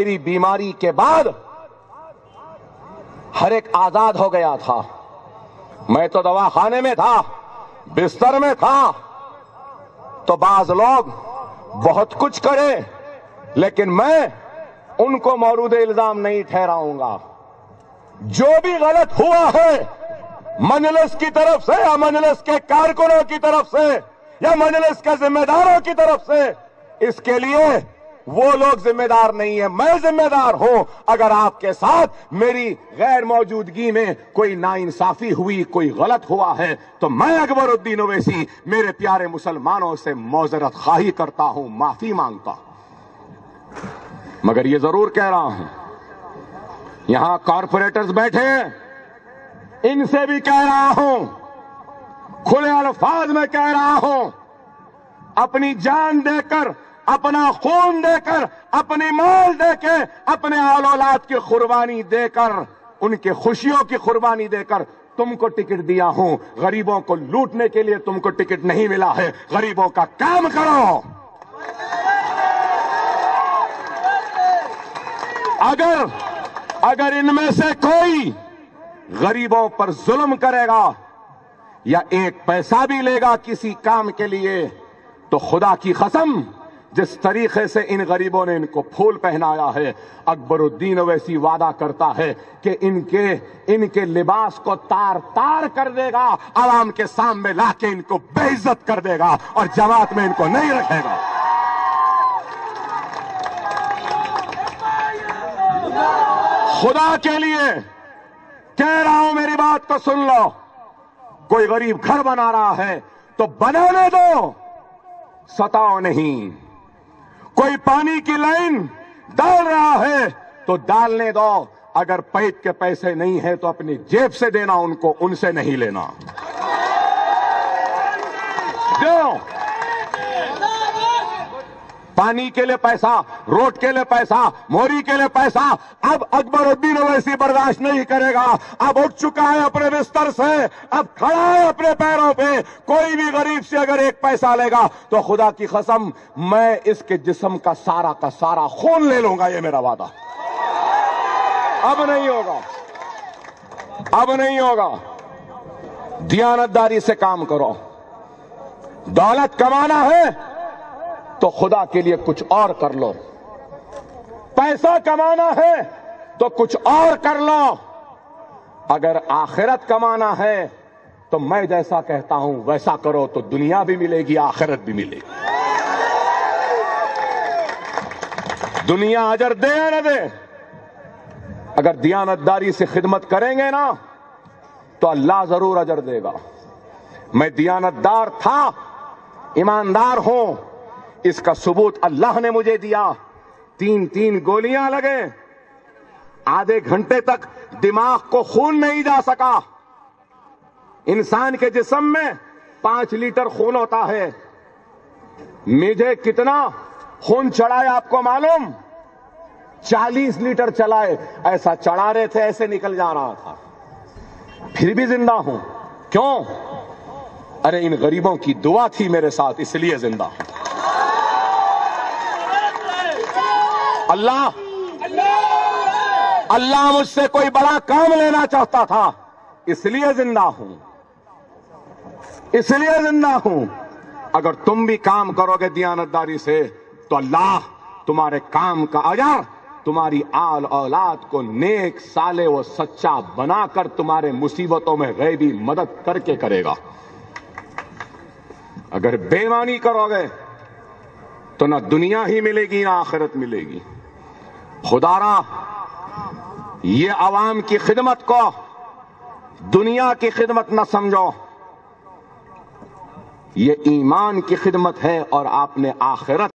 میری بیماری کے بعد ہر ایک آزاد ہو گیا تھا. میں تو دواخانے میں تھا, بستر میں تھا. تو بعض لوگ بہت کچھ کرے, لیکن میں ان کو مورود الزام نہیں ٹھہراؤں گا. جو بھی غلط ہوا ہے مجلس کی طرف سے یا مجلس کے کارکنوں کی طرف سے یا مجلس کے ذمہ داروں کی طرف سے, اس کے لیے وہ لوگ ذمہ دار نہیں ہیں, میں ذمہ دار ہوں. اگر آپ کے ساتھ میری غیر موجودگی میں کوئی ناانصافی ہوئی, کوئی غلط ہوا ہے, تو میں اکبر الدین اویسی میرے پیارے مسلمانوں سے معذرت خواہی کرتا ہوں, معافی مانگتا ہوں. مگر یہ ضرور کہہ رہا ہوں, یہاں کارپوریٹرز بیٹھے ہیں, ان سے بھی کہہ رہا ہوں, کھلے الفاظ میں کہہ رہا ہوں, اپنی جان دے کر, اپنا خون دے کر, اپنی مال دے کے, اپنے آل اولاد کی قربانی دے کر, ان کے خوشیوں کی قربانی دے کر تم کو ٹکٹ دیا ہوں. غریبوں کو لوٹنے کے لیے تم کو ٹکٹ نہیں ملا ہے. غریبوں کا کام کرو. اگر ان میں سے کوئی غریبوں پر ظلم کرے گا یا ایک پیسہ بھی لے گا کسی کام کے لیے, تو خدا کی قسم جس طریقے سے ان غریبوں نے ان کو پھول پہنایا ہے, اکبر الدین اویسی وعدہ کرتا ہے کہ ان کے لباس کو تار تار کر دے گا, عوام کے سامنے لا کے ان کو بے عزت کر دے گا اور جماعت میں ان کو نہیں رکھے گا. خدا کے لیے کہہ رہا ہوں, میری بات کو سن لو. کوئی غریب گھر بنا رہا ہے تو بنانے دو, ستاؤ نہیں. کوئی پانی کی لائن ڈال رہا ہے تو ڈالنے دو. اگر پیٹ کے پیسے نہیں ہیں تو اپنی جیب سے دینا ان کو, ان سے نہیں لینا. دو پانی کے لیے پیسہ, روڈ کے لیے پیسہ, موری کے لیے پیسہ. اب اکبر الدین اویسی برداشت نہیں کرے گا. اب اٹھ چکا ہے اپنے بستر سے, اب کھڑا ہے اپنے پیروں پہ. کوئی بھی غریب سے اگر ایک پیسہ لے گا تو خدا کی قسم میں اس کے جسم کا سارا خون لے لوں گا. یہ میرا وعدہ. اب نہیں ہوگا, اب نہیں ہوگا. دیانتداری سے کام کرو. دولت کمانا ہے تو خدا کے لیے کچھ اور کر لو. پیسہ کمانا ہے تو کچھ اور کر لو. اگر آخرت کمانا ہے تو میں جیسا کہتا ہوں ویسا کرو, تو دنیا بھی ملے گی, آخرت بھی ملے گی. دنیا اجر دے یا نہ دے, اگر دیانتداری سے خدمت کریں گے نا تو اللہ ضرور اجر دے گا. میں دیانتدار تھا, ایماندار ہوں, اس کا ثبوت اللہ نے مجھے دیا. 3 گولیاں لگے, آدھے گھنٹے تک دماغ کو خون نہیں جا سکا. انسان کے جسم میں 5 لیٹر خون ہوتا ہے. مجھے کتنا خون چڑھائے آپ کو معلوم؟ 40 لیٹر چلائے. ایسا چڑھا رہے تھے ایسے نکل جا رہا تھا. پھر بھی زندہ ہوں. کیوں؟ ارے ان غریبوں کی دعا تھی میرے ساتھ, اس لیے زندہ ہوں. اللہ مجھ سے کوئی بڑا کام لینا چاہتا تھا, اس لیے زندہ ہوں, اس لیے زندہ ہوں. اگر تم بھی کام کرو گے دیانتداری سے تو اللہ تمہارے کام کا اجر تمہاری آل اولاد کو نیک, صالح و سچا بنا کر تمہارے مصیبتوں میں غیبی مدد کر کے کرے گا. اگر بے ایمانی کرو گے تو نہ دنیا ہی ملے گی نہ آخرت ملے گی. خدا را یہ عوام کی خدمت کو دنیا کی خدمت نہ سمجھو, یہ ایمان کی خدمت ہے اور آپ نے آخرت